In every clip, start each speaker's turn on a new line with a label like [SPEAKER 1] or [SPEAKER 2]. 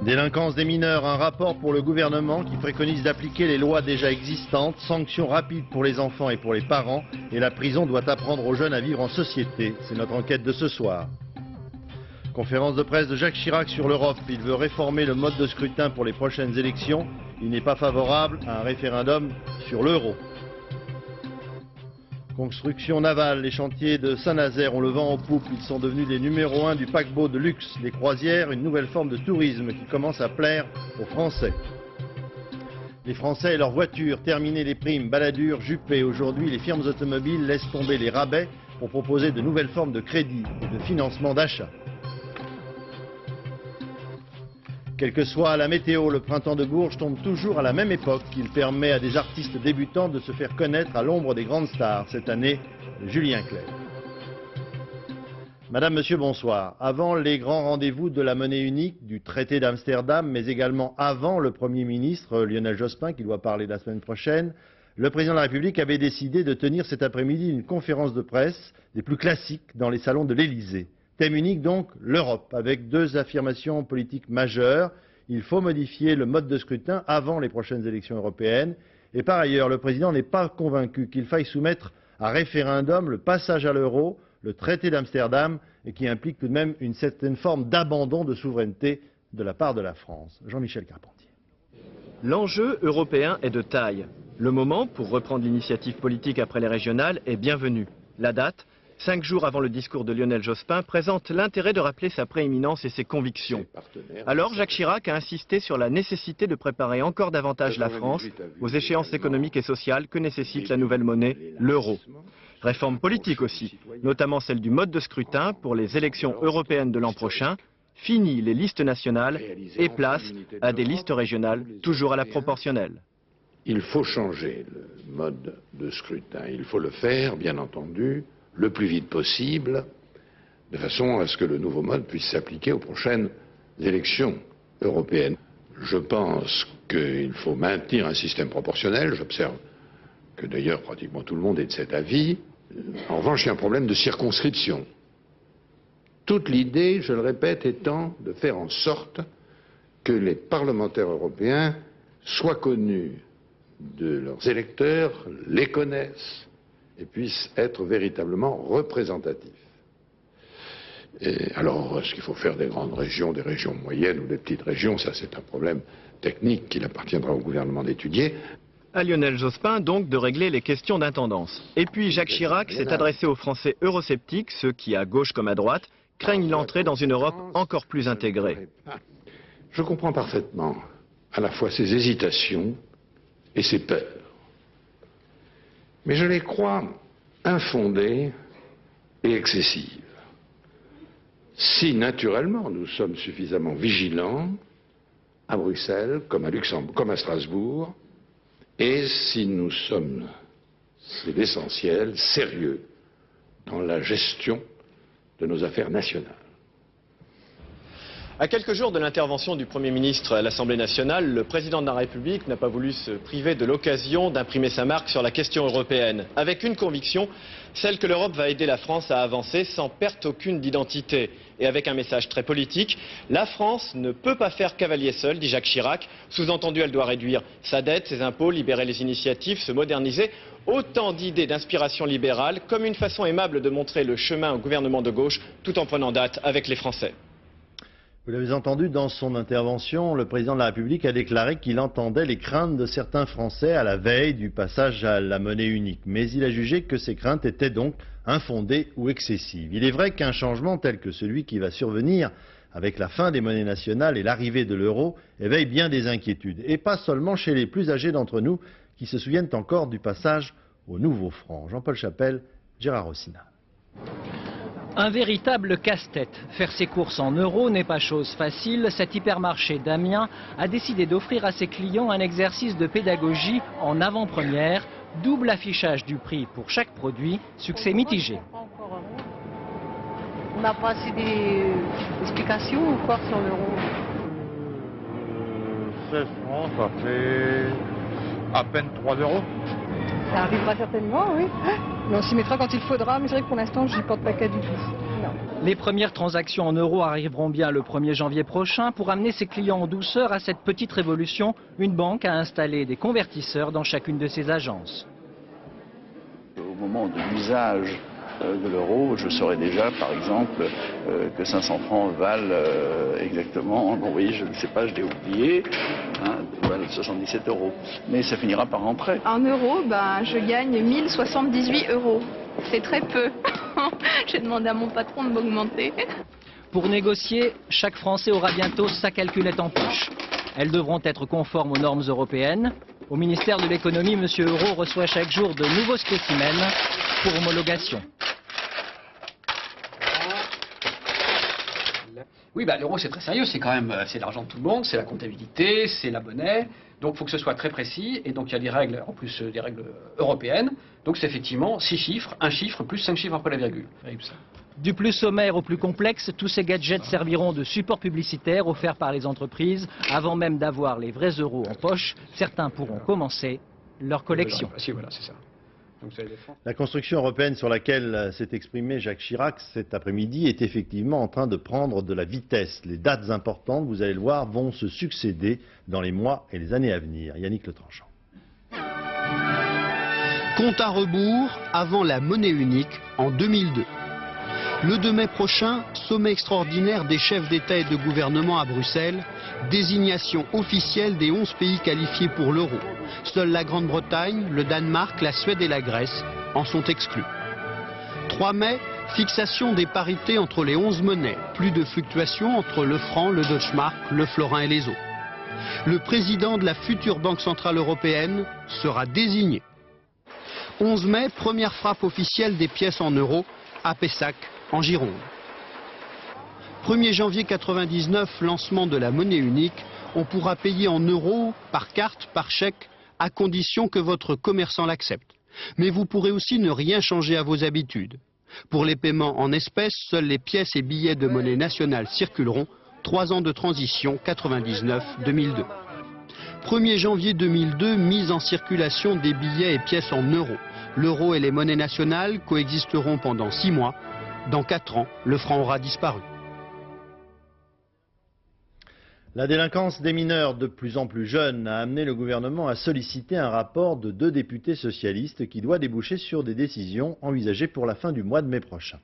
[SPEAKER 1] Délinquance des mineurs, un rapport pour le gouvernement qui préconise d'appliquer les lois déjà existantes, sanctions rapides pour les enfants et pour les parents, et la prison doit apprendre aux jeunes à vivre en société. C'est notre enquête de ce soir. Conférence de presse de Jacques Chirac sur l'Europe. Il veut réformer le mode de scrutin pour les prochaines élections. Il n'est pas favorable à un référendum sur l'euro. Construction navale, les chantiers de Saint-Nazaire ont le vent en poupe. Ils sont devenus les numéros 1 du paquebot de luxe. Les croisières, une nouvelle forme de tourisme qui commence à plaire aux Français. Les Français et leurs voitures, terminer les primes, baladures, Juppé. Aujourd'hui, les firmes automobiles laissent tomber les rabais pour proposer de nouvelles formes de crédit et de financement d'achat. Quelle que soit la météo, le printemps de Bourges tombe toujours à la même époque. Il permet à des artistes débutants de se faire connaître à l'ombre des grandes stars. Cette année, Julien Clerc. Madame, Monsieur, bonsoir. Avant les grands rendez-vous de la monnaie unique, du traité d'Amsterdam, mais également avant le Premier ministre Lionel Jospin, qui doit parler la semaine prochaine, le président de la République avait décidé de tenir cet après-midi une conférence de presse des plus classiques dans les salons de l'Élysée. Thème unique donc, l'Europe, avec deux affirmations politiques majeures. Il faut modifier le mode de scrutin avant les prochaines élections européennes. Et par ailleurs, le président n'est pas convaincu qu'il faille soumettre à référendum le passage à l'euro, le traité d'Amsterdam, et qui implique tout de même une certaine forme d'abandon de souveraineté de la part de la France. Jean-Michel Carpentier.
[SPEAKER 2] L'enjeu européen est de taille. Le moment pour reprendre l'initiative politique après les régionales est bienvenu. La date, 5 jours avant le discours de Lionel Jospin, présente l'intérêt de rappeler sa prééminence et ses convictions. Alors Jacques Chirac a insisté sur la nécessité de préparer encore davantage la France aux échéances économiques et sociales que nécessite la nouvelle monnaie, l'euro. Réforme politique aussi, notamment celle du mode de scrutin pour les élections européennes de l'an prochain. Fini les listes nationales et place à des listes régionales, toujours à la proportionnelle.
[SPEAKER 3] Il faut changer le mode de scrutin. Il faut le faire, bien entendu, le plus vite possible, de façon à ce que le nouveau mode puisse s'appliquer aux prochaines élections européennes. Je pense qu'il faut maintenir un système proportionnel. J'observe que d'ailleurs pratiquement tout le monde est de cet avis. En revanche, il y a un problème de circonscription. Toute l'idée, je le répète, étant de faire en sorte que les parlementaires européens soient connus de leurs électeurs, les connaissent et puissent être véritablement représentatifs. Et alors, est-ce qu'il faut faire des grandes régions, des régions moyennes ou des petites régions? Ça, c'est un problème technique qu'il appartiendra au gouvernement d'étudier.
[SPEAKER 2] À Lionel Jospin, donc, de régler les questions d'intendance. Et puis Jacques Chirac s'est adressé aux Français eurosceptiques, ceux qui, à gauche comme à droite, craignent l'entrée dans une Europe encore plus intégrée.
[SPEAKER 3] Je comprends parfaitement à la fois ses hésitations et ses peurs. Mais je les crois infondées et excessives. Si, naturellement, nous sommes suffisamment vigilants à Bruxelles, comme à Luxembourg, comme à Strasbourg, et si nous sommes, c'est l'essentiel, sérieux dans la gestion de nos affaires nationales.
[SPEAKER 2] À quelques jours de l'intervention du Premier ministre à l'Assemblée nationale, le président de la République n'a pas voulu se priver de l'occasion d'imprimer sa marque sur la question européenne, avec une conviction, celle que l'Europe va aider la France à avancer sans perte aucune d'identité. Et avec un message très politique, la France ne peut pas faire cavalier seul, dit Jacques Chirac. Sous-entendu, elle doit réduire sa dette, ses impôts, libérer les initiatives, se moderniser. Autant d'idées d'inspiration libérale, comme une façon aimable de montrer le chemin au gouvernement de gauche, tout en prenant date avec les Français.
[SPEAKER 1] Vous l'avez entendu dans son intervention, le président de la République a déclaré qu'il entendait les craintes de certains Français à la veille du passage à la monnaie unique. Mais il a jugé que ces craintes étaient donc infondées ou excessives. Il est vrai qu'un changement tel que celui qui va survenir avec la fin des monnaies nationales et l'arrivée de l'euro éveille bien des inquiétudes. Et pas seulement chez les plus âgés d'entre nous qui se souviennent encore du passage au nouveau franc. Jean-Paul Chapelle, Gérard Rossina.
[SPEAKER 4] Un véritable casse-tête. Faire ses courses en euros n'est pas chose facile. Cet hypermarché d'Amiens a décidé d'offrir à ses clients un exercice de pédagogie en avant-première. Double affichage du prix pour chaque produit, succès mitigé.
[SPEAKER 5] On n'a pas assez d'explications ou quoi sur l'euro?
[SPEAKER 6] 16 francs, ça fait à peine 3 euros.
[SPEAKER 5] Ça arrivera certainement, oui. Mais on s'y mettra quand il faudra, mais c'est vrai que pour l'instant, je n'y porte pas cas du tout. Non.
[SPEAKER 4] Les premières transactions en euros arriveront bien le 1er janvier prochain. Pour amener ses clients en douceur à cette petite révolution, une banque a installé des convertisseurs dans chacune de ses agences.
[SPEAKER 6] Au moment de l'usage de l'euro, je saurais déjà, par exemple, que 500 francs valent exactement, bon oui, je ne sais pas, je l'ai oublié, valent 77 €. Mais ça finira par rentrer.
[SPEAKER 7] En euros, je gagne 1078 €. C'est très peu. J'ai demandé à mon patron de m'augmenter.
[SPEAKER 4] Pour négocier, chaque Français aura bientôt sa calculette en poche. Elles devront être conformes aux normes européennes. Au ministère de l'économie, M. Euro reçoit chaque jour de nouveaux spécimens pour homologation.
[SPEAKER 8] Oui, l'euro c'est très sérieux, c'est quand même c'est l'argent de tout le monde, c'est la comptabilité, c'est la monnaie, donc il faut que ce soit très précis, et donc il y a des règles, en plus des règles européennes, donc c'est effectivement 6 chiffres, 1 chiffre plus 5 chiffres après la virgule.
[SPEAKER 4] Du plus sommaire au plus complexe, tous ces gadgets serviront de support publicitaire offert par les entreprises. Avant même d'avoir les vrais euros en poche, certains pourront commencer leur collection.
[SPEAKER 8] Voilà, c'est ça.
[SPEAKER 1] La construction européenne sur laquelle s'est exprimé Jacques Chirac cet après-midi est effectivement en train de prendre de la vitesse. Les dates importantes, vous allez le voir, vont se succéder dans les mois et les années à venir. Yannick Le Tranchant.
[SPEAKER 9] Compte à rebours avant la monnaie unique en 2002. Le 2 mai prochain, sommet extraordinaire des chefs d'État et de gouvernement à Bruxelles, désignation officielle des 11 pays qualifiés pour l'euro. Seuls la Grande-Bretagne, le Danemark, la Suède et la Grèce en sont exclus. 3 mai, fixation des parités entre les 11 monnaies, plus de fluctuations entre le franc, le Deutschmark, le florin et les autres. Le président de la future Banque Centrale Européenne sera désigné. 11 mai, première frappe officielle des pièces en euros à Pessac, en Gironde. 1er janvier 1999, lancement de la monnaie unique. On pourra payer en euros, par carte, par chèque, à condition que votre commerçant l'accepte. Mais vous pourrez aussi ne rien changer à vos habitudes. Pour les paiements en espèces, seuls les pièces et billets de monnaie nationale circuleront. 3 ans de transition, 99-2002. 1er janvier 2002, mise en circulation des billets et pièces en euros. L'euro et les monnaies nationales coexisteront pendant 6 mois. Dans 4 ans, le franc aura disparu.
[SPEAKER 1] La délinquance des mineurs de plus en plus jeunes a amené le gouvernement à solliciter un rapport de 2 députés socialistes qui doit déboucher sur des décisions envisagées pour la fin du mois de mai prochain.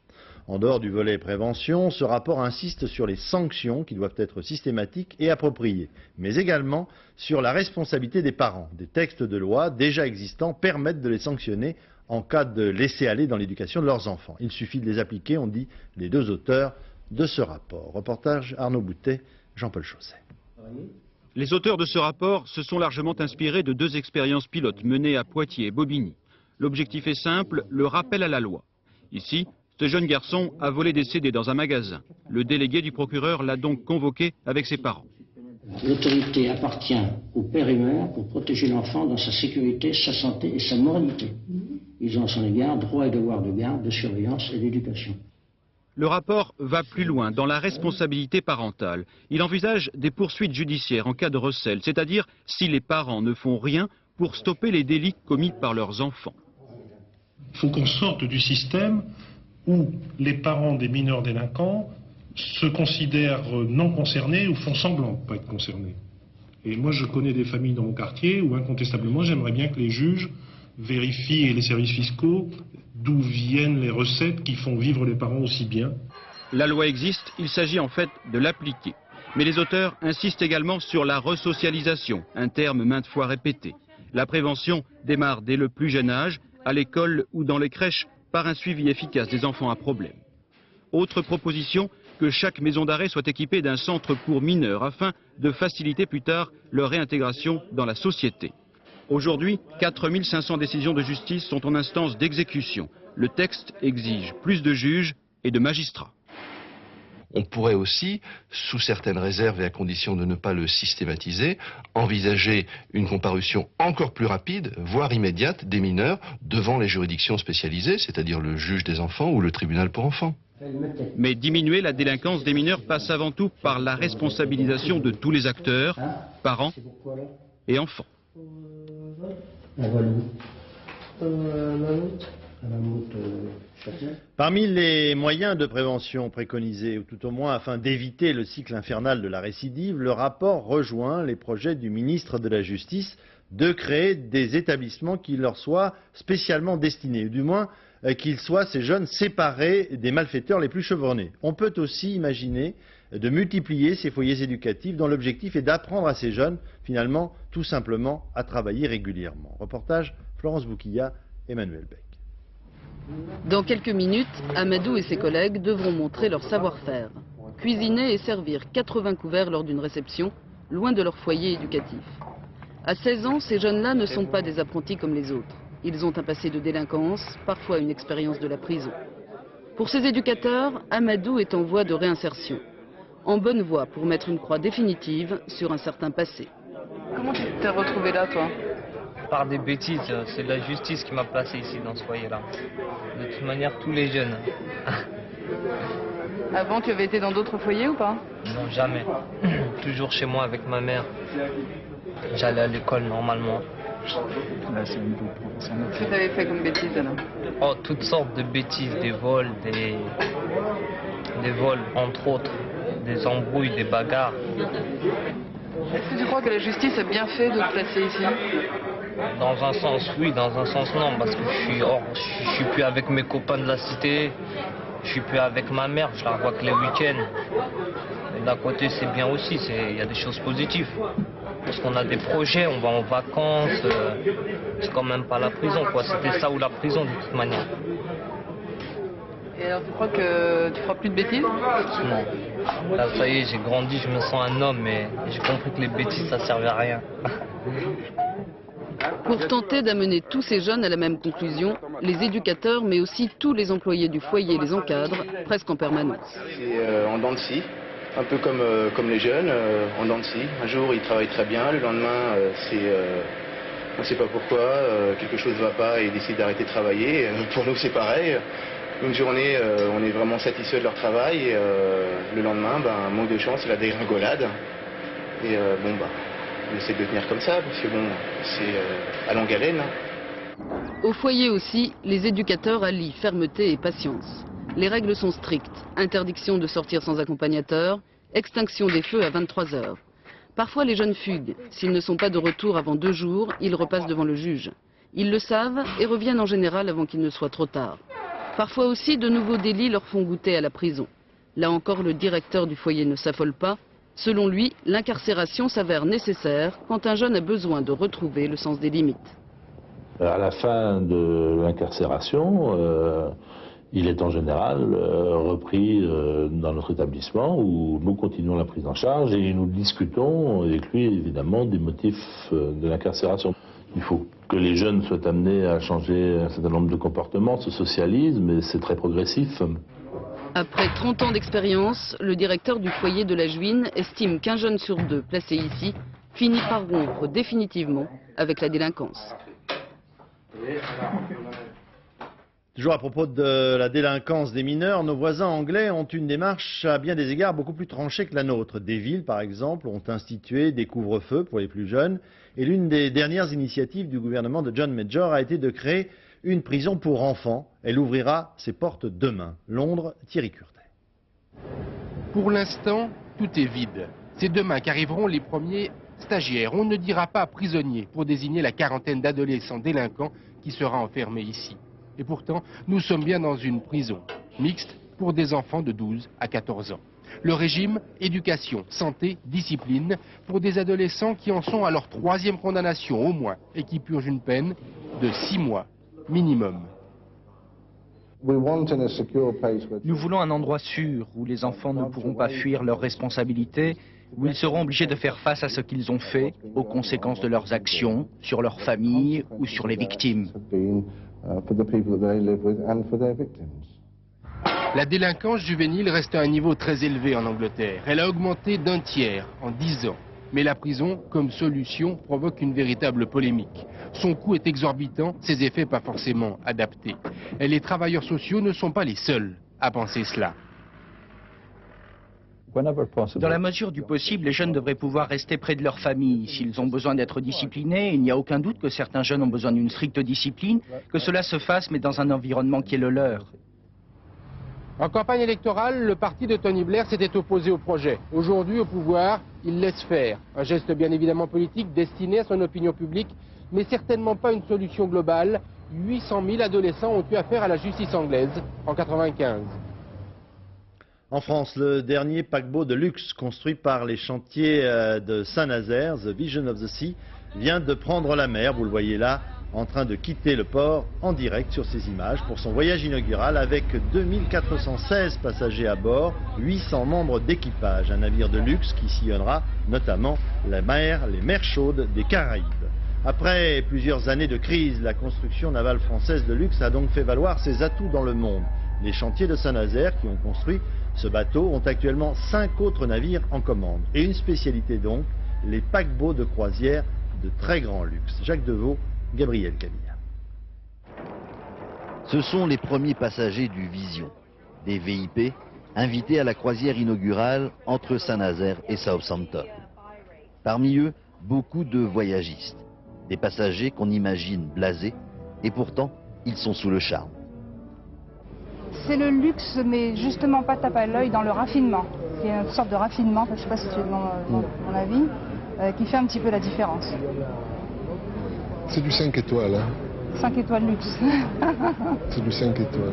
[SPEAKER 1] En dehors du volet prévention, ce rapport insiste sur les sanctions qui doivent être systématiques et appropriées, mais également sur la responsabilité des parents. Des textes de loi déjà existants permettent de les sanctionner en cas de laisser-aller dans l'éducation de leurs enfants. Il suffit de les appliquer, ont dit les 2 auteurs de ce rapport. Reportage Arnaud Boutet, Jean-Paul Chausset.
[SPEAKER 10] Les auteurs de ce rapport se sont largement inspirés de 2 expériences pilotes menées à Poitiers et Bobigny. L'objectif est simple, le rappel à la loi. Ici, ce jeune garçon a volé des CD dans un magasin. Le délégué du procureur l'a donc convoqué avec ses parents.
[SPEAKER 11] L'autorité appartient au père et mère pour protéger l'enfant dans sa sécurité, sa santé et sa moralité. Ils ont à son égard droit et devoir de garde, de surveillance et d'éducation.
[SPEAKER 10] Le rapport va plus loin dans la responsabilité parentale. Il envisage des poursuites judiciaires en cas de recel, c'est-à-dire si les parents ne font rien pour stopper les délits commis par leurs enfants.
[SPEAKER 12] Il faut qu'on sorte du système où les parents des mineurs délinquants se considèrent non concernés ou font semblant de ne pas être concernés. Et moi je connais des familles dans mon quartier où incontestablement j'aimerais bien que les juges vérifient et les services fiscaux d'où viennent les recettes qui font vivre les parents aussi bien.
[SPEAKER 10] La loi existe, il s'agit en fait de l'appliquer. Mais les auteurs insistent également sur la resocialisation, un terme maintes fois répété. La prévention démarre dès le plus jeune âge, à l'école ou dans les crèches, par un suivi efficace des enfants à problème. Autre proposition, que chaque maison d'arrêt soit équipée d'un centre pour mineurs afin de faciliter plus tard leur réintégration dans la société. Aujourd'hui, 4500 décisions de justice sont en instance d'exécution. Le texte exige plus de juges et de magistrats.
[SPEAKER 13] On pourrait aussi, sous certaines réserves et à condition de ne pas le systématiser, envisager une comparution encore plus rapide, voire immédiate, des mineurs devant les juridictions spécialisées, c'est-à-dire le juge des enfants ou le tribunal pour enfants.
[SPEAKER 10] Mais diminuer la délinquance des mineurs passe avant tout par la responsabilisation de tous les acteurs, parents et enfants.
[SPEAKER 1] Parmi les moyens de prévention préconisés, ou tout au moins afin d'éviter le cycle infernal de la récidive, le rapport rejoint les projets du ministre de la Justice de créer des établissements qui leur soient spécialement destinés, ou du moins qu'ils soient, ces jeunes, séparés des malfaiteurs les plus chevronnés. On peut aussi imaginer de multiplier ces foyers éducatifs dont l'objectif est d'apprendre à ces jeunes, finalement, tout simplement, à travailler régulièrement. Reportage Florence Bouquilla, Emmanuel Beck.
[SPEAKER 14] Dans quelques minutes, Amadou et ses collègues devront montrer leur savoir-faire. Cuisiner et servir 80 couverts lors d'une réception, loin de leur foyer éducatif. À 16 ans, ces jeunes-là ne sont pas des apprentis comme les autres. Ils ont un passé de délinquance, parfois une expérience de la prison. Pour ces éducateurs, Amadou est en voie de réinsertion. En bonne voie pour mettre une croix définitive sur un certain passé.
[SPEAKER 5] Comment tu t'es retrouvé là, toi?
[SPEAKER 15] Par des bêtises, c'est la justice qui m'a placé ici dans ce foyer-là. De toute manière, tous les jeunes.
[SPEAKER 5] Avant, tu avais été dans d'autres foyers ou pas?
[SPEAKER 15] Non, jamais. Toujours chez moi avec ma mère. J'allais à l'école normalement.
[SPEAKER 5] Qu'est-ce que tu avais fait comme bêtises alors?
[SPEAKER 15] Oh, toutes sortes de bêtises, des vols, des vols entre autres, des embrouilles, des bagarres.
[SPEAKER 5] Est-ce que tu crois que la justice a bien fait de te placer ici?
[SPEAKER 15] Dans un sens oui, dans un sens non, parce que je suis plus avec mes copains de la cité, je suis plus avec ma mère, je la revois que les week-ends. Et d'un côté c'est bien aussi, il y a des choses positives. Parce qu'on a des projets, on va en vacances, c'est quand même pas la prison quoi, c'était ça ou la prison de toute manière.
[SPEAKER 5] Et alors tu crois que tu feras plus de bêtises?
[SPEAKER 15] Non. Là ça y est, j'ai grandi, je me sens un homme et j'ai compris que les bêtises ça servait à rien.
[SPEAKER 14] Pour tenter d'amener tous ces jeunes à la même conclusion, les éducateurs, mais aussi tous les employés du foyer les encadrent, presque en permanence.
[SPEAKER 16] C'est en dents de scie, un peu comme les jeunes, en dents de scie. Un jour, ils travaillent très bien, le lendemain, on ne sait pas pourquoi, quelque chose ne va pas et ils décident d'arrêter de travailler. Pour nous, c'est pareil. Une journée, on est vraiment satisfait de leur travail et le lendemain, manque de chance, c'est la dégringolade. Et on essaie de tenir comme ça, parce que bon, c'est à longue haleine.
[SPEAKER 14] Au foyer aussi, les éducateurs allient fermeté et patience. Les règles sont strictes. Interdiction de sortir sans accompagnateur, extinction des feux à 23 h. Parfois les jeunes fuguent. S'ils ne sont pas de retour avant 2 jours, ils repassent devant le juge. Ils le savent et reviennent en général avant qu'il ne soit trop tard. Parfois aussi, de nouveaux délits leur font goûter à la prison. Là encore, le directeur du foyer ne s'affole pas. Selon lui, l'incarcération s'avère nécessaire quand un jeune a besoin de retrouver le sens des limites.
[SPEAKER 17] À la fin de l'incarcération, il est en général repris dans notre établissement où nous continuons la prise en charge et nous discutons avec lui évidemment des motifs de l'incarcération. Il faut que les jeunes soient amenés à changer un certain nombre de comportements, se socialisent, mais c'est très progressif.
[SPEAKER 14] Après 30 ans d'expérience, le directeur du foyer de la Juine estime qu'un jeune sur 2 placé ici finit par rompre définitivement avec la délinquance.
[SPEAKER 1] Toujours à propos de la délinquance des mineurs, nos voisins anglais ont une démarche à bien des égards beaucoup plus tranchée que la nôtre. Des villes, par exemple, ont institué des couvre-feux pour les plus jeunes. Et l'une des dernières initiatives du gouvernement de John Major a été de créer une prison pour enfants. Elle ouvrira ses portes demain. Londres, Thierry Curtet.
[SPEAKER 18] Pour l'instant, tout est vide. C'est demain qu'arriveront les premiers stagiaires. On ne dira pas prisonniers pour désigner la quarantaine d'adolescents délinquants qui sera enfermée ici. Et pourtant, nous sommes bien dans une prison mixte pour des enfants de 12 à 14 ans. Le régime, éducation, santé, discipline, pour des adolescents qui en sont à leur 3e condamnation au moins et qui purgent une peine de 6 mois minimum.
[SPEAKER 19] Nous voulons un endroit sûr où les enfants ne pourront pas fuir leurs responsabilités, où ils seront obligés de faire face à ce qu'ils ont fait, aux conséquences de leurs actions, sur leurs familles ou sur les victimes.
[SPEAKER 18] La délinquance juvénile reste à un niveau très élevé en Angleterre. Elle a augmenté d'1 tiers en 10 ans. Mais la prison, comme solution, provoque une véritable polémique. Son coût est exorbitant, ses effets pas forcément adaptés. Et les travailleurs sociaux ne sont pas les seuls à penser cela.
[SPEAKER 19] Dans la mesure du possible, les jeunes devraient pouvoir rester près de leur famille. S'ils ont besoin d'être disciplinés, il n'y a aucun doute que certains jeunes ont besoin d'une stricte discipline, que cela se fasse, mais dans un environnement qui est le leur.
[SPEAKER 18] En campagne électorale, le parti de Tony Blair s'était opposé au projet. Aujourd'hui, au pouvoir, il laisse faire. Un geste bien évidemment politique destiné à son opinion publique, mais certainement pas une solution globale. 800 000 adolescents ont eu affaire à la justice anglaise en 1995.
[SPEAKER 1] En France, le dernier paquebot de luxe construit par les chantiers de Saint-Nazaire, The Vision of the Sea, vient de prendre la mer, vous le voyez là, en train de quitter le port en direct sur ces images pour son voyage inaugural avec 2416 passagers à bord, 800 membres d'équipage. Un navire de luxe qui sillonnera notamment les mers chaudes des Caraïbes. Après plusieurs années de crise, la construction navale française de luxe a donc fait valoir ses atouts dans le monde. Les chantiers de Saint-Nazaire qui ont construit ce bateau ont actuellement 5 autres navires en commande. Et une spécialité donc, les paquebots de croisière de très grand luxe. Jacques Deveau, Gabriel Camille.
[SPEAKER 20] Ce sont les premiers passagers du Vision, des VIP, invités à la croisière inaugurale entre Saint-Nazaire et Southampton. Parmi eux, beaucoup de voyagistes, des passagers qu'on imagine blasés, et pourtant, ils sont sous le charme.
[SPEAKER 5] C'est le luxe, mais justement pas tape à l'œil dans le raffinement. Il y a une sorte de raffinement, je ne sais pas si tu es de mon avis, qui fait un petit peu la différence.
[SPEAKER 21] C'est du 5 étoiles. Hein.
[SPEAKER 5] 5 étoiles luxe.
[SPEAKER 21] C'est du 5 étoiles.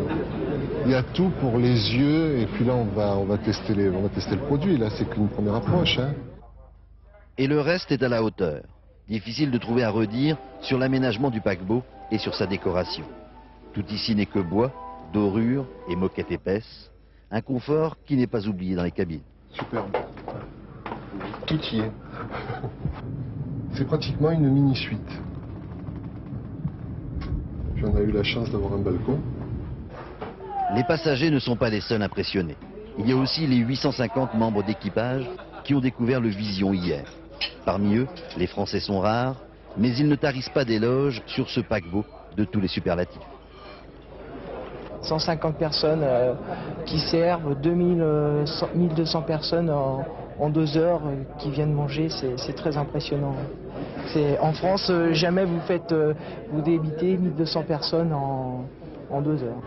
[SPEAKER 21] Il y a tout pour les yeux, et puis là on va tester le produit, là c'est qu'une première approche. Hein.
[SPEAKER 20] Et le reste est à la hauteur. Difficile de trouver à redire sur l'aménagement du paquebot et sur sa décoration. Tout ici n'est que bois, dorure et moquette épaisse, un confort qui n'est pas oublié dans les cabines.
[SPEAKER 21] Superbe. Tout y est. C'est pratiquement une mini-suite. Puis on a eu la chance d'avoir un balcon.
[SPEAKER 20] Les passagers ne sont pas les seuls impressionnés. Il y a aussi les 850 membres d'équipage qui ont découvert le Vision hier. Parmi eux, les Français sont rares, mais ils ne tarissent pas d'éloges sur ce paquebot de tous les superlatifs.
[SPEAKER 22] 150 personnes qui servent, 1200 personnes en 2 heures qui viennent manger, c'est très impressionnant. En France, jamais vous débitez 1200 personnes en 2 heures.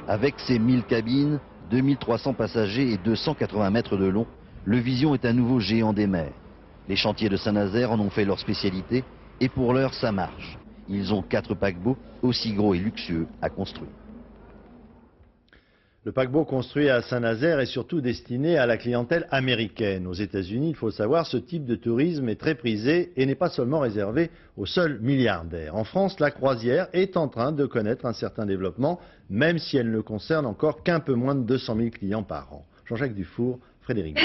[SPEAKER 20] Avec ses 1000 cabines, 2300 passagers et 280 mètres de long, le Vision est un nouveau géant des mers. Les chantiers de Saint-Nazaire en ont fait leur spécialité et pour l'heure ça marche. Ils ont 4 paquebots aussi gros et luxueux à construire.
[SPEAKER 1] Le paquebot construit à Saint-Nazaire est surtout destiné à la clientèle américaine. Aux États-Unis, il faut le savoir, ce type de tourisme est très prisé et n'est pas seulement réservé aux seuls milliardaires. En France, la croisière est en train de connaître un certain développement, même si elle ne concerne encore qu'un peu moins de 200 000 clients par an. Jean-Jacques Dufour, Frédéric.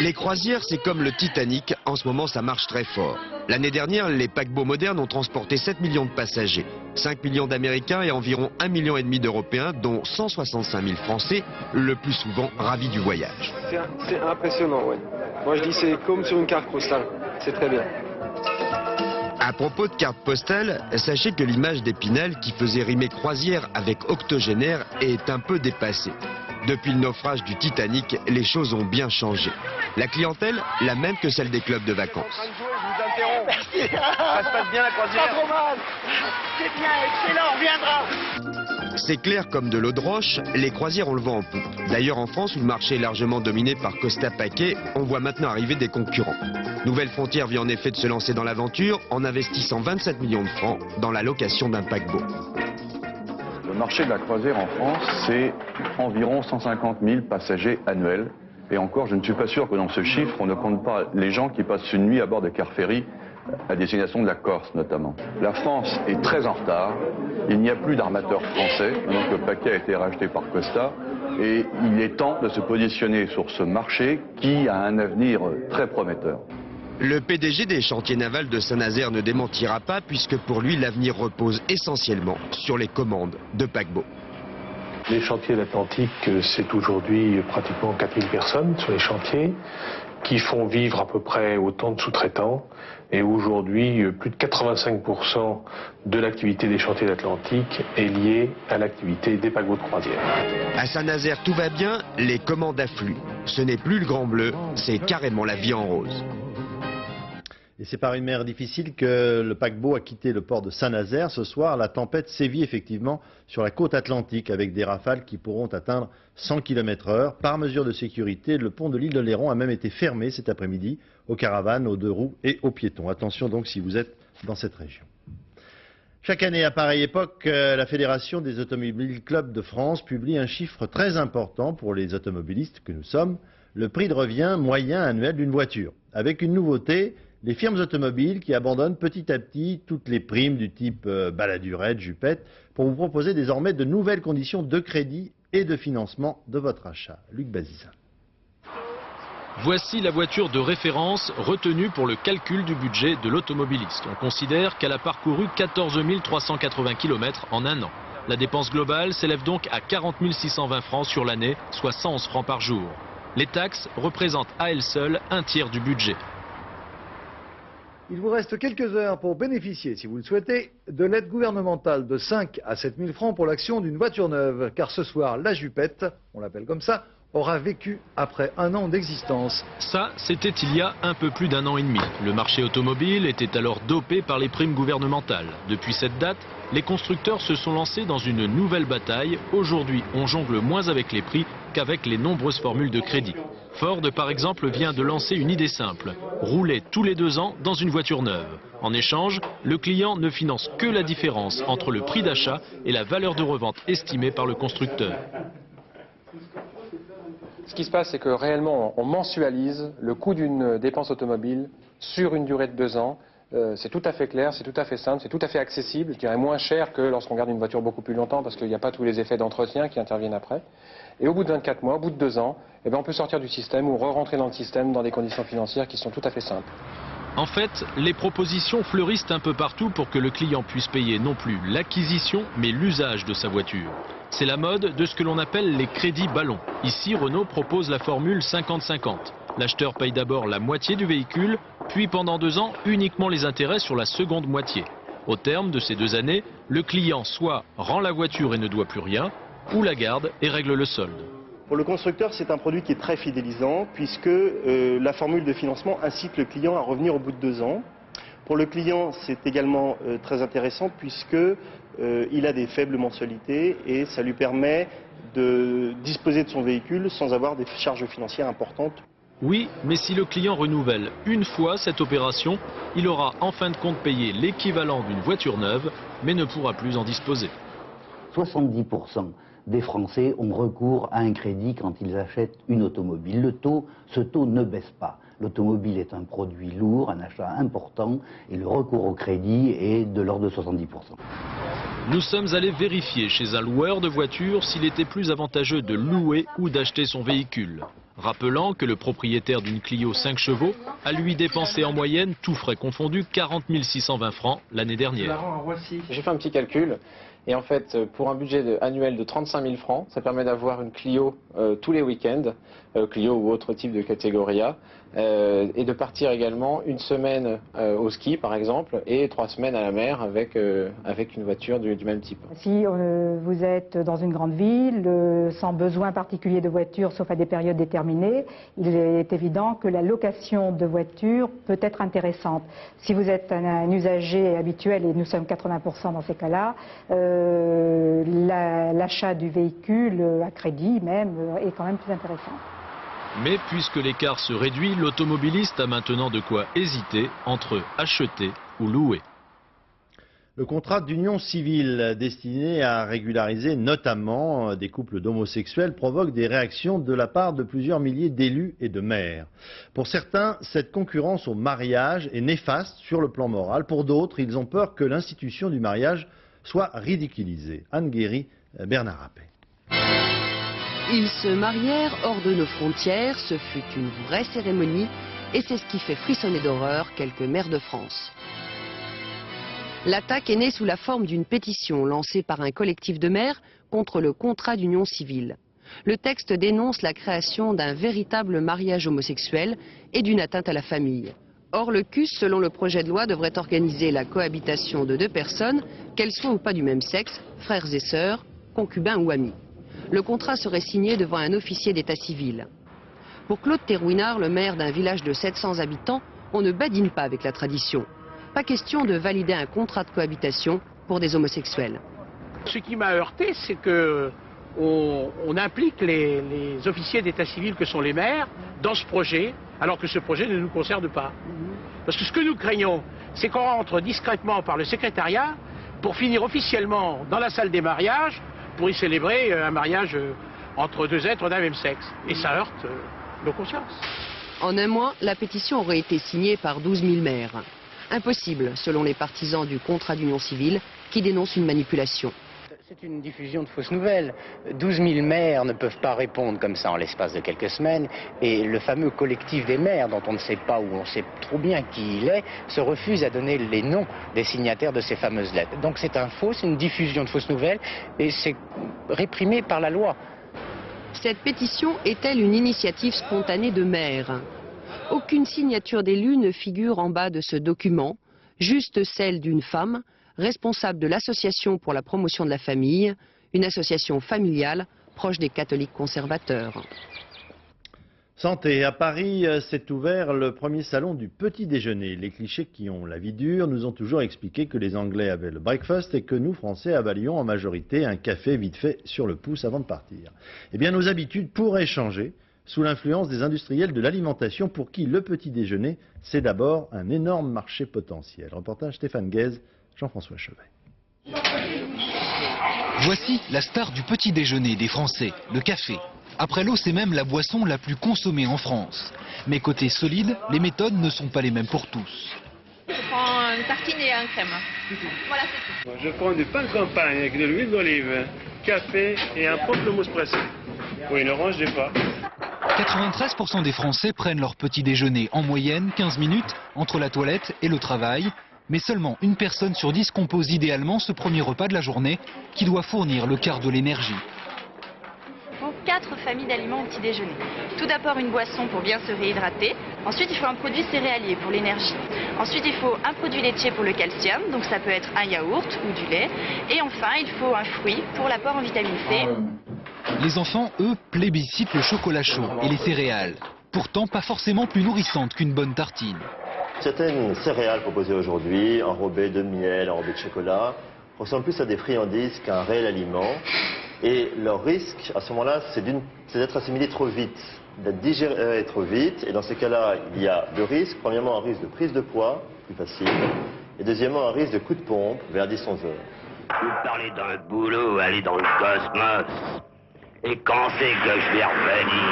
[SPEAKER 23] Les croisières, c'est comme le Titanic, en ce moment ça marche très fort. L'année dernière, les paquebots modernes ont transporté 7 millions de passagers, 5 millions d'Américains et environ 1,5 million d'Européens, dont 165 000 Français, le plus souvent ravis du voyage.
[SPEAKER 24] C'est impressionnant, ouais. Moi je dis c'est comme sur une carte postale, c'est très bien.
[SPEAKER 23] À propos de carte postale, sachez que l'image d'Épinal qui faisait rimer croisière avec octogénaire est un peu dépassée. Depuis le naufrage du Titanic, les choses ont bien changé. La clientèle, la même que celle des clubs de vacances.
[SPEAKER 24] Merci. Ça se passe bien la croisière. Pas trop mal.
[SPEAKER 23] C'est bien, excellent, on reviendra. C'est clair comme de l'eau de roche, les croisières ont le vent en poupe. D'ailleurs en France, où le marché est largement dominé par Costa Paquet, on voit maintenant arriver des concurrents. Nouvelle Frontière vient en effet de se lancer dans l'aventure en investissant 27 millions de francs dans la location d'un paquebot.
[SPEAKER 25] Le marché de la croisière en France, c'est environ 150 000 passagers annuels. Et encore, je ne suis pas sûr que dans ce chiffre, on ne compte pas les gens qui passent une nuit à bord de car ferry, à destination de la Corse notamment. La France est très en retard. Il n'y a plus d'armateurs français, maintenant que le paquet a été racheté par Costa. Et il est temps de se positionner sur ce marché qui a un avenir très prometteur.
[SPEAKER 23] Le PDG des chantiers navals de Saint-Nazaire ne démentira pas puisque pour lui l'avenir repose essentiellement sur les commandes de paquebots.
[SPEAKER 12] Les chantiers de l'Atlantique, c'est aujourd'hui pratiquement 4000 personnes sur les chantiers. qui font vivre à peu près autant de sous-traitants. Et aujourd'hui, plus de 85% de l'activité des chantiers d'Atlantique est liée à l'activité des paquebots de croisière.
[SPEAKER 23] À Saint-Nazaire, tout va bien, les commandes affluent. Ce n'est plus le Grand Bleu, c'est carrément la vie en rose.
[SPEAKER 1] Et c'est par une mer difficile que le paquebot a quitté le port de Saint-Nazaire. Ce soir, la tempête sévit effectivement sur la côte atlantique avec des rafales qui pourront atteindre 100 km/h. Par mesure de sécurité, le pont de l'île de Léron a même été fermé cet après-midi aux caravanes, aux deux roues et aux piétons. Attention donc si vous êtes dans cette région. Chaque année, à pareille époque, la Fédération des Automobiles Clubs de France publie un chiffre très important pour les automobilistes que nous sommes, le prix de revient moyen annuel d'une voiture. Avec une nouveauté, les firmes automobiles qui abandonnent petit à petit toutes les primes du type baladurette, jupette, pour vous proposer désormais de nouvelles conditions de crédit et de financement de votre achat. Luc Bazizin.
[SPEAKER 2] Voici la voiture de référence retenue pour le calcul du budget de l'automobiliste. On considère qu'elle a parcouru 14 380 km en un an. La dépense globale s'élève donc à 40 620 francs sur l'année, soit 111 francs par jour. Les taxes représentent à elles seules un tiers du budget.
[SPEAKER 3] Il vous reste quelques heures pour bénéficier, si vous le souhaitez, de l'aide gouvernementale de 5 à 7 000 francs pour l'action d'une voiture neuve. Car ce soir, la jupette, on l'appelle comme ça, aura vécu après un an d'existence.
[SPEAKER 2] Ça, c'était il y a un peu plus d'un an et demi. Le marché automobile était alors dopé par les primes gouvernementales. Depuis cette date, les constructeurs se sont lancés dans une nouvelle bataille. Aujourd'hui, on jongle moins avec les prix qu'avec les nombreuses formules de crédit. Ford, par exemple, vient de lancer une idée simple. Rouler tous les 2 ans dans une voiture neuve. En échange, le client ne finance que la différence entre le prix d'achat et la valeur de revente estimée par le constructeur.
[SPEAKER 4] Ce qui se passe, c'est que réellement, on mensualise le coût d'une dépense automobile sur une durée de 2 ans. C'est tout à fait clair, c'est tout à fait simple, c'est tout à fait accessible. Je dirais moins cher que lorsqu'on garde une voiture beaucoup plus longtemps parce qu'il n'y a pas tous les effets d'entretien qui interviennent après. Et au bout de 24 mois, au bout de 2 ans, eh bien, on peut sortir du système ou re-rentrer dans le système dans des conditions financières qui sont tout à fait simples.
[SPEAKER 2] En fait, les propositions fleurissent un peu partout pour que le client puisse payer non plus l'acquisition, mais l'usage de sa voiture. C'est la mode de ce que l'on appelle les crédits ballons. Ici, Renault propose la formule 50-50. L'acheteur paye d'abord la moitié du véhicule, puis pendant 2 ans, uniquement les intérêts sur la seconde moitié. Au terme de ces 2 années, le client soit rend la voiture et ne doit plus rien, ou la garde et règle le solde.
[SPEAKER 6] Pour le constructeur, c'est un produit qui est très fidélisant puisque la formule de financement incite le client à revenir au bout de 2 ans. Pour le client, c'est également très intéressant puisque il a des faibles mensualités et ça lui permet de disposer de son véhicule sans avoir des charges financières importantes.
[SPEAKER 2] Oui, mais si le client renouvelle une fois cette opération, il aura en fin de compte payé l'équivalent d'une voiture neuve, mais ne pourra plus en disposer.
[SPEAKER 7] 70% des Français ont recours à un crédit quand ils achètent une automobile. Ce taux ne baisse pas. L'automobile est un produit lourd, un achat important, et le recours au crédit est de l'ordre de 70%.
[SPEAKER 2] Nous sommes allés vérifier chez un loueur de voitures s'il était plus avantageux de louer ou d'acheter son véhicule. Rappelant que le propriétaire d'une Clio 5 chevaux a lui dépensé en moyenne, tout frais confondus, 40 620 francs l'année dernière.
[SPEAKER 4] J'ai fait un petit calcul. Et en fait, pour un budget annuel de 35 000 francs, ça permet d'avoir une Clio tous les week-ends, Clio ou autre type de catégorie A, et de partir également 1 semaine au ski par exemple, et 3 semaines à la mer avec une voiture du même type.
[SPEAKER 26] Si vous êtes dans une grande ville, sans besoin particulier de voiture, sauf à des périodes déterminées, il est évident que la location de voiture peut être intéressante. Si vous êtes un usager habituel, et nous sommes 80% dans ces cas-là, l'achat du véhicule à crédit même est quand même plus intéressant.
[SPEAKER 2] Mais puisque l'écart se réduit, l'automobiliste a maintenant de quoi hésiter entre acheter ou louer.
[SPEAKER 1] Le contrat d'union civile destiné à régulariser notamment des couples d'homosexuels provoque des réactions de la part de plusieurs milliers d'élus et de maires. Pour certains, cette concurrence au mariage est néfaste sur le plan moral. Pour d'autres, ils ont peur que l'institution du mariage soit ridiculisée. Anne Guéry, Bernard Rappé.
[SPEAKER 27] Ils se marièrent hors de nos frontières, ce fut une vraie cérémonie et c'est ce qui fait frissonner d'horreur quelques maires de France. L'attaque est née sous la forme d'une pétition lancée par un collectif de maires contre le contrat d'union civile. Le texte dénonce la création d'un véritable mariage homosexuel et d'une atteinte à la famille. Or, le CUS, selon le projet de loi, devrait organiser la cohabitation de 2 personnes, qu'elles soient ou pas du même sexe, frères et sœurs, concubins ou amis. Le contrat serait signé devant un officier d'état civil. Pour Claude Terouinard, le maire d'un village de 700 habitants, on ne badine pas avec la tradition. Pas question de valider un contrat de cohabitation pour des homosexuels.
[SPEAKER 8] Ce qui m'a heurté, c'est qu'on implique les officiers d'état civil que sont les maires dans ce projet, alors que ce projet ne nous concerne pas. Parce que ce que nous craignons, c'est qu'on rentre discrètement par le secrétariat pour finir officiellement dans la salle des mariages pour y célébrer un mariage entre 2 êtres d'un même sexe. Et ça heurte nos consciences.
[SPEAKER 27] En un mois, la pétition aurait été signée par 12 000 maires. Impossible, selon les partisans du contrat d'union civile, qui dénoncent une manipulation.
[SPEAKER 9] C'est une diffusion de fausses nouvelles. 12 000 maires ne peuvent pas répondre comme ça en l'espace de quelques semaines. Et le fameux collectif des maires, dont on ne sait pas ou on sait trop bien qui il est, se refuse à donner les noms des signataires de ces fameuses lettres. Donc c'est une diffusion de fausses nouvelles et c'est réprimé par la loi.
[SPEAKER 27] Cette pétition est-elle une initiative spontanée de maires? Aucune signature d'élu ne figure en bas de ce document, juste celle d'une femme, responsable de l'association pour la promotion de la famille, une association familiale proche des catholiques conservateurs.
[SPEAKER 1] Santé, à Paris s'est ouvert le premier salon du petit déjeuner. Les clichés qui ont la vie dure nous ont toujours expliqué que les Anglais avaient le breakfast et que nous, Français, avalions en majorité un café vite fait sur le pouce avant de partir. Eh bien, nos habitudes pourraient changer sous l'influence des industriels de l'alimentation pour qui le petit déjeuner, c'est d'abord un énorme marché potentiel. Reportage Stéphane Guez, Jean-François Chevet.
[SPEAKER 10] Voici la star du petit déjeuner des Français, le café. Après l'eau, c'est même la boisson la plus consommée en France. Mais côté solide, les méthodes ne sont pas les mêmes pour tous.
[SPEAKER 11] Je prends une tartine et un crème. Voilà, c'est tout.
[SPEAKER 13] Je prends du pain de campagne avec de l'huile d'olive, café et un pamplemousse pressé. Oui, une orange des pas.
[SPEAKER 10] 93% des Français prennent leur petit déjeuner en moyenne 15 minutes entre la toilette et le travail. Mais seulement une personne sur 10 compose idéalement ce premier repas de la journée qui doit fournir le quart de l'énergie.
[SPEAKER 11] 4 familles d'aliments au petit déjeuner. Tout d'abord une boisson pour bien se réhydrater. Ensuite il faut un produit céréalier pour l'énergie. Ensuite il faut un produit laitier pour le calcium, donc ça peut être un yaourt ou du lait. Et enfin il faut un fruit pour l'apport en vitamine C.
[SPEAKER 10] Les enfants, eux, plébiscitent le chocolat chaud et les céréales. Pourtant pas forcément plus nourrissantes qu'une bonne tartine.
[SPEAKER 15] Certaines céréales proposées aujourd'hui, enrobées de miel, enrobées de chocolat, ressemblent plus à des friandises qu'à un réel aliment. Et leur risque, à ce moment-là, c'est d'être assimilé trop vite, d'être digéré trop vite. Et dans ces cas-là, il y a 2 risques. Premièrement, un risque de prise de poids, plus facile. Et deuxièmement, un risque de coup de pompe vers 10-11 heures.
[SPEAKER 16] Vous parlez d'un boulot, aller dans le cosmos. Et quand c'est que je vais revenir?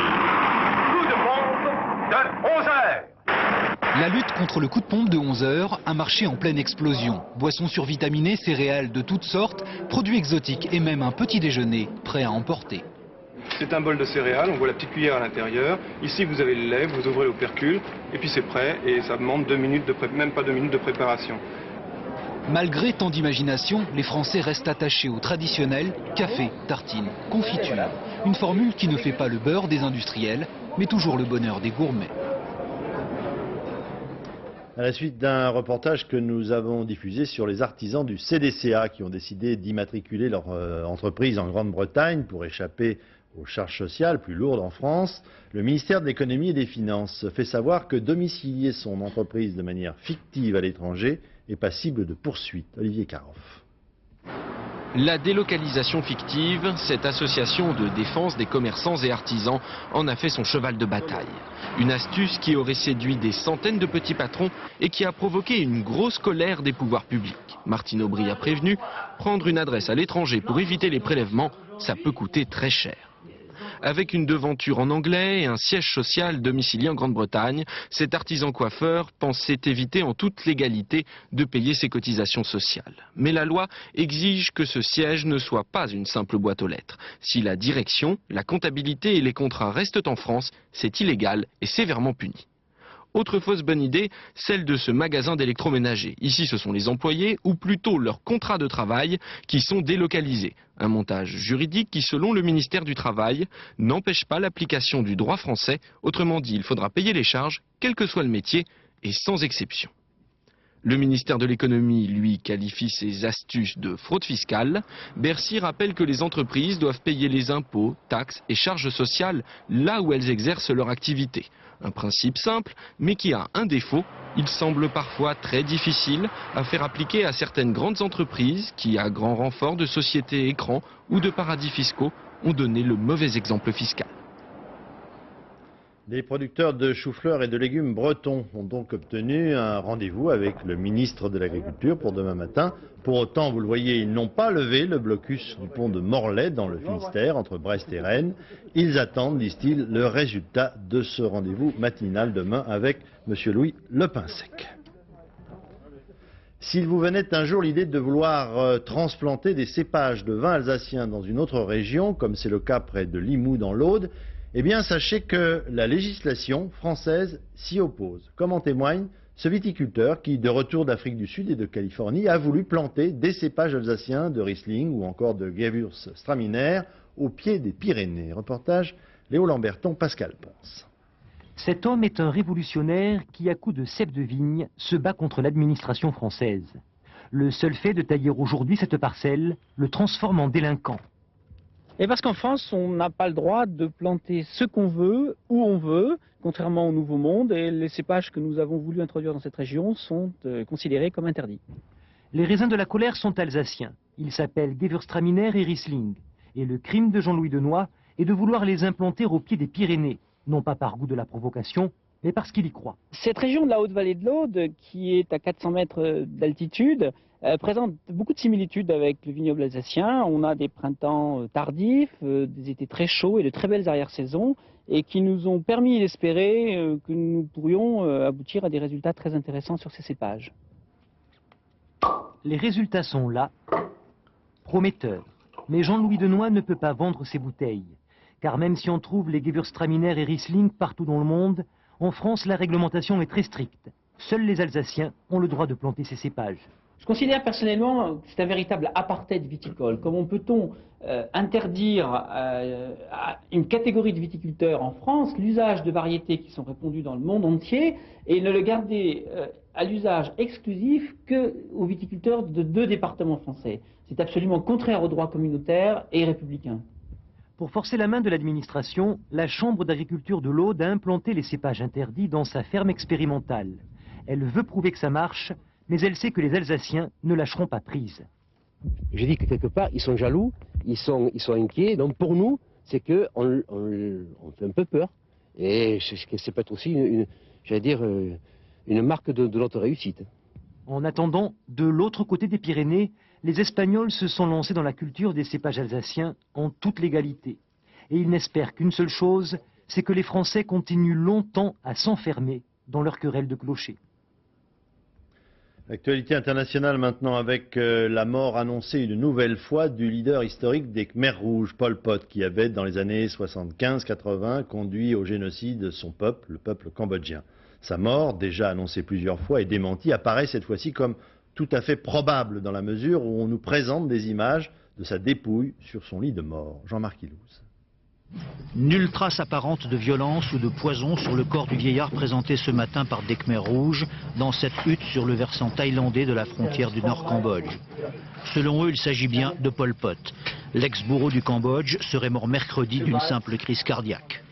[SPEAKER 28] Coup de pompe de 11 heures.
[SPEAKER 10] La lutte contre le coup de pompe de 11 heures, un marché en pleine explosion. Boissons survitaminées, céréales de toutes sortes, produits exotiques et même un petit déjeuner prêt à emporter.
[SPEAKER 28] C'est un bol de céréales, on voit la petite cuillère à l'intérieur. Ici vous avez le lait, vous ouvrez l'opercule et puis c'est prêt et ça demande 2 minutes même pas 2 minutes de préparation.
[SPEAKER 10] Malgré tant d'imagination, les Français restent attachés au traditionnel café, tartine, confiture. Une formule qui ne fait pas le beurre des industriels, mais toujours le bonheur des gourmets.
[SPEAKER 1] À la suite d'un reportage que nous avons diffusé sur les artisans du CDCA qui ont décidé d'immatriculer leur entreprise en Grande-Bretagne pour échapper aux charges sociales plus lourdes en France, le ministère de l'économie et des finances fait savoir que domicilier son entreprise de manière fictive à l'étranger est passible de poursuites. Olivier Caroff.
[SPEAKER 2] La délocalisation fictive, cette association de défense des commerçants et artisans en a fait son cheval de bataille. Une astuce qui aurait séduit des centaines de petits patrons et qui a provoqué une grosse colère des pouvoirs publics. Martine Aubry a prévenu, prendre une adresse à l'étranger pour éviter les prélèvements, ça peut coûter très cher. Avec une devanture en anglais et un siège social domicilié en Grande-Bretagne, cet artisan coiffeur pensait éviter en toute légalité de payer ses cotisations sociales. Mais la loi exige que ce siège ne soit pas une simple boîte aux lettres. Si la direction, la comptabilité et les contrats restent en France, c'est illégal et sévèrement puni.
[SPEAKER 5] Autre fausse bonne idée, celle de ce magasin d'électroménager. Ici, ce sont les employés, ou plutôt leurs contrats de travail, qui sont délocalisés. Un montage juridique qui, selon le ministère du Travail, n'empêche pas l'application du droit français. Autrement dit, il faudra payer les charges, quel que soit le métier, et sans exception. Le ministère de l'économie, lui, qualifie ces astuces de fraude fiscale. Bercy rappelle que les entreprises doivent payer les impôts, taxes et charges sociales là où elles exercent leur activité. Un principe simple, mais qui a un défaut. Il semble parfois très difficile à faire appliquer à certaines grandes entreprises qui, à grand renfort de sociétés écrans ou de paradis fiscaux, ont donné le mauvais exemple fiscal.
[SPEAKER 1] Les producteurs de choux-fleurs et de légumes bretons ont donc obtenu un rendez-vous avec le ministre de l'Agriculture pour demain matin. Pour autant, vous le voyez, ils n'ont pas levé le blocus du pont de Morlaix dans le Finistère, entre Brest et Rennes. Ils attendent, disent-ils, le résultat de ce rendez-vous matinal demain avec M. Louis Lepinsec. S'il vous venait un jour l'idée de vouloir transplanter des cépages de vin alsacien dans une autre région, comme c'est le cas près de Limoux dans l'Aude, eh bien, sachez que la législation française s'y oppose. Comme en témoigne ce viticulteur qui, de retour d'Afrique du Sud et de Californie, a voulu planter des cépages alsaciens de Riesling ou encore de Gewürztraminer au pied des Pyrénées. Reportage Léo Lamberton, Pascal Ponce.
[SPEAKER 14] Cet homme est un révolutionnaire qui, à coups de cèpes de vigne, se bat contre l'administration française. Le seul fait de tailler aujourd'hui cette parcelle le transforme en délinquant.
[SPEAKER 17] Et parce qu'en France, on n'a pas le droit de planter ce qu'on veut, où on veut, contrairement au Nouveau Monde, et les cépages que nous avons voulu introduire dans cette région sont considérés comme interdits.
[SPEAKER 14] Les raisins de la colère sont alsaciens. Ils s'appellent Gewürztraminer et Riesling. Et le crime de Jean-Louis Denoy est de vouloir les implanter au pied des Pyrénées, non pas par goût de la provocation, mais parce qu'il y croit.
[SPEAKER 17] Cette région de la Haute-Vallée de l'Aude, qui est à 400 mètres d'altitude, présente beaucoup de similitudes avec le vignoble alsacien. On a des printemps tardifs, des étés très chauds et de très belles arrière-saisons, et qui nous ont permis d'espérer que nous pourrions aboutir à des résultats très intéressants sur ces cépages.
[SPEAKER 14] Les résultats sont là, prometteurs. Mais Jean-Louis Denoy ne peut pas vendre ses bouteilles. Car même si on trouve les Gewürztraminer et Riesling partout dans le monde, en France, la réglementation est très stricte. Seuls les Alsaciens ont le droit de planter ces cépages.
[SPEAKER 17] Je considère personnellement que c'est un véritable apartheid viticole. Comment peut-on interdire à une catégorie de viticulteurs en France l'usage de variétés qui sont répandues dans le monde entier et ne le garder à l'usage exclusif qu'aux viticulteurs de 2 départements français? C'est absolument contraire au droit communautaire et républicain.
[SPEAKER 14] Pour forcer la main de l'administration, la Chambre d'agriculture de l'Aude a implanté les cépages interdits dans sa ferme expérimentale. Elle veut prouver que ça marche, mais elle sait que les Alsaciens ne lâcheront pas prise.
[SPEAKER 18] Je dis que quelque part, ils sont jaloux, ils sont inquiets. Donc pour nous, c'est qu'on fait un peu peur. Et c'est peut-être aussi, une marque de notre réussite.
[SPEAKER 14] En attendant, de l'autre côté des Pyrénées, les Espagnols se sont lancés dans la culture des cépages alsaciens en toute légalité. Et ils n'espèrent qu'une seule chose, c'est que les Français continuent longtemps à s'enfermer dans leur querelle de clocher.
[SPEAKER 1] L'actualité internationale maintenant avec la mort annoncée une nouvelle fois du leader historique des Khmers rouges, Pol Pot, qui avait dans les années 75-80 conduit au génocide de son peuple, le peuple cambodgien. Sa mort, déjà annoncée plusieurs fois et démentie, apparaît cette fois-ci comme tout à fait probable dans la mesure où on nous présente des images de sa dépouille sur son lit de mort. Jean-Marc Ilouz.
[SPEAKER 19] Nulle trace apparente de violence ou de poison sur le corps du vieillard présenté ce matin par des Khmers rouges dans cette hutte sur le versant thaïlandais de la frontière du Nord-Cambodge. Selon eux, il s'agit bien de Pol Pot. L'ex-bourreau du Cambodge serait mort mercredi d'une simple crise cardiaque.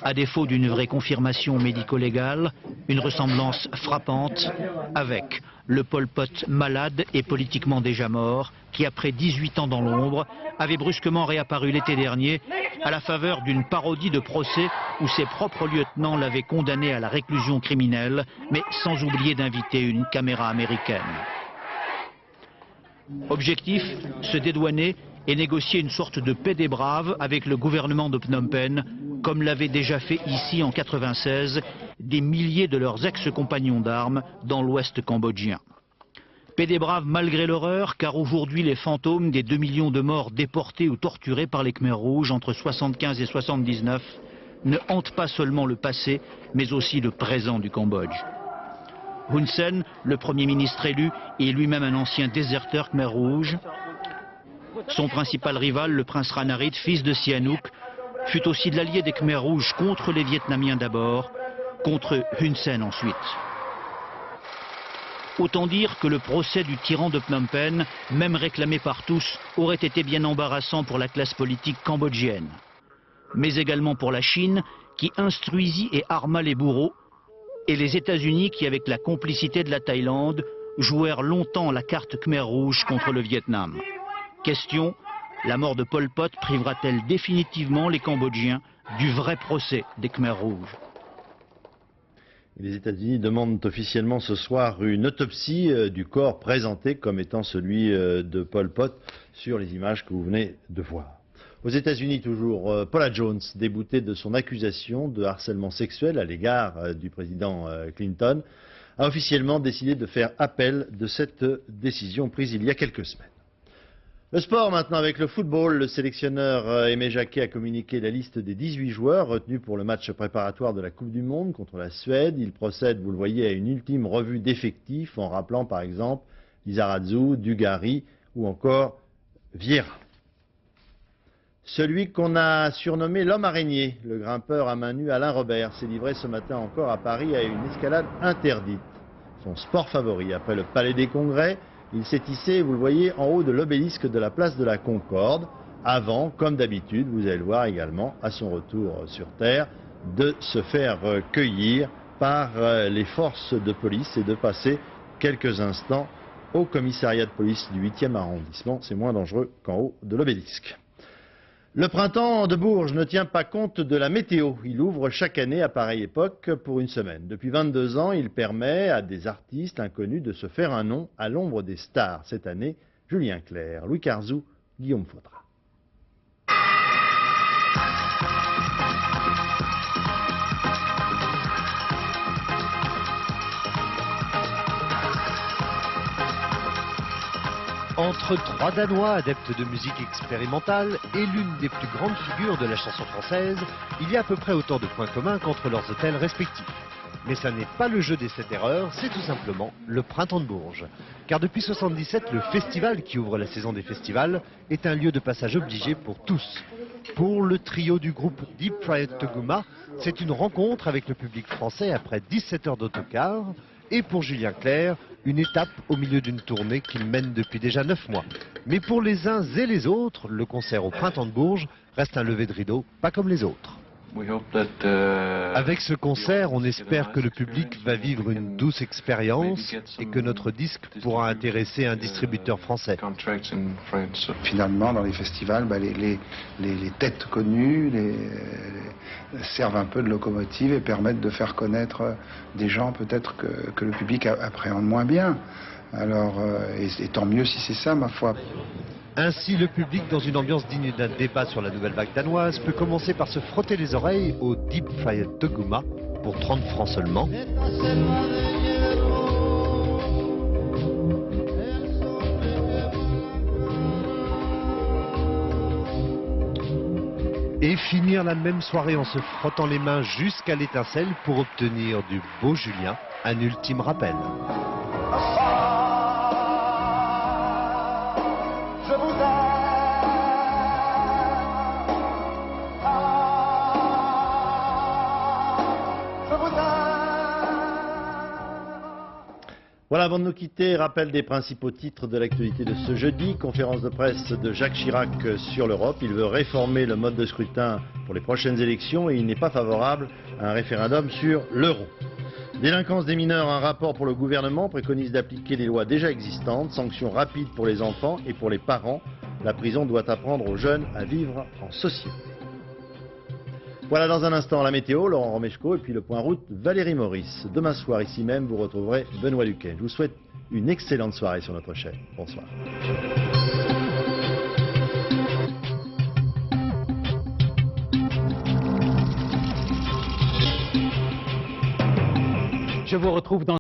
[SPEAKER 19] À défaut d'une vraie confirmation médico-légale, une ressemblance frappante avec le Pol Pot malade et politiquement déjà mort, qui après 18 ans dans l'ombre, avait brusquement réapparu l'été dernier à la faveur d'une parodie de procès où ses propres lieutenants l'avaient condamné à la réclusion criminelle, mais sans oublier d'inviter une caméra américaine. Objectif, se dédouaner et négocier une sorte de paix des braves avec le gouvernement de Phnom Penh, comme l'avaient déjà fait ici en 1996 des milliers de leurs ex-compagnons d'armes dans l'ouest cambodgien. Paix des braves malgré l'horreur, car aujourd'hui les fantômes des 2 millions de morts déportés ou torturés par les Khmers rouges entre 1975 et 1979 ne hante pas seulement le passé, mais aussi le présent du Cambodge. Hun Sen, le Premier ministre élu, est lui-même un ancien déserteur Khmer Rouge. Son principal rival, le prince Ranariddh, fils de Sihanouk, fut aussi de l'allié des Khmer Rouges contre les Vietnamiens d'abord, contre Hun Sen ensuite. Autant dire que le procès du tyran de Phnom Penh, même réclamé par tous, aurait été bien embarrassant pour la classe politique cambodgienne. Mais également pour la Chine, qui instruisit et arma les bourreaux, et les États-Unis qui, avec la complicité de la Thaïlande, jouèrent longtemps la carte Khmer Rouge contre le Vietnam. Question, la mort de Pol Pot privera-t-elle définitivement les Cambodgiens du vrai procès des Khmer Rouges?
[SPEAKER 1] Les États-Unis demandent officiellement ce soir une autopsie du corps présenté comme étant celui de Pol Pot sur les images que vous venez de voir. Aux États-Unis toujours, Paula Jones, déboutée de son accusation de harcèlement sexuel à l'égard du président Clinton, a officiellement décidé de faire appel de cette décision prise il y a quelques semaines. Le sport maintenant avec le football. Le sélectionneur Aimé Jacquet a communiqué la liste des 18 joueurs retenus pour le match préparatoire de la Coupe du Monde contre la Suède. Il procède, vous le voyez, à une ultime revue d'effectifs en rappelant par exemple Lizarazu, Dugarry ou encore Vieira. Celui qu'on a surnommé l'homme araignée, le grimpeur à main nue Alain Robert, s'est livré ce matin encore à Paris à une escalade interdite. Son sport favori après le Palais des Congrès. Il s'est hissé, vous le voyez, en haut de l'obélisque de la place de la Concorde, avant, comme d'habitude, vous allez le voir également, à son retour sur Terre, de se faire cueillir par les forces de police et de passer quelques instants au commissariat de police du 8e arrondissement. C'est moins dangereux qu'en haut de l'obélisque. Le printemps de Bourges ne tient pas compte de la météo. Il ouvre chaque année à pareille époque pour une semaine. Depuis 22 ans, il permet à des artistes inconnus de se faire un nom à l'ombre des stars. Cette année, Julien Clerc, Louis Carzou, Guillaume Faudra.
[SPEAKER 3] Entre trois Danois adeptes de musique expérimentale et l'une des plus grandes figures de la chanson française, il y a à peu près autant de points communs qu'entre leurs hôtels respectifs. Mais ça n'est pas le jeu des 7 erreurs, c'est tout simplement le printemps de Bourges. Car depuis 1977, le festival qui ouvre la saison des festivals est un lieu de passage obligé pour tous. Pour le trio du groupe Deep Fried Toguma, c'est une rencontre avec le public français après 17 heures d'autocar. Et pour Julien Clerc, une étape au milieu d'une tournée qu'il mène depuis déjà 9 mois. Mais pour les uns et les autres, le concert au printemps de Bourges reste un lever de rideau, pas comme les autres. Avec ce concert, on espère que le public va vivre une douce expérience et que notre disque pourra intéresser un distributeur français.
[SPEAKER 12] Finalement, dans les festivals, les têtes connues servent un peu de locomotive et permettent de faire connaître des gens peut-être que le public appréhende moins bien. Alors, et tant mieux si c'est ça, ma foi.
[SPEAKER 3] Ainsi, le public, dans une ambiance digne d'un débat sur la nouvelle vague danoise, peut commencer par se frotter les oreilles au Deep Fried Toguma pour 30 francs seulement. Et finir la même soirée en se frottant les mains jusqu'à l'étincelle pour obtenir du beau Julien un ultime rappel.
[SPEAKER 1] Voilà, avant de nous quitter, rappel des principaux titres de l'actualité de ce jeudi. Conférence de presse de Jacques Chirac sur l'Europe. Il veut réformer le mode de scrutin pour les prochaines élections et il n'est pas favorable à un référendum sur l'euro. Délinquance des mineurs, un rapport pour le gouvernement préconise d'appliquer les lois déjà existantes. Sanctions rapides pour les enfants et pour les parents. La prison doit apprendre aux jeunes à vivre en société. Voilà dans un instant la météo, Laurent Romeshko, et puis le point route, Valérie Maurice. Demain soir, ici même, vous retrouverez Benoît Luquet. Je vous souhaite une excellente soirée sur notre chaîne. Bonsoir.
[SPEAKER 14] Je vous retrouve dans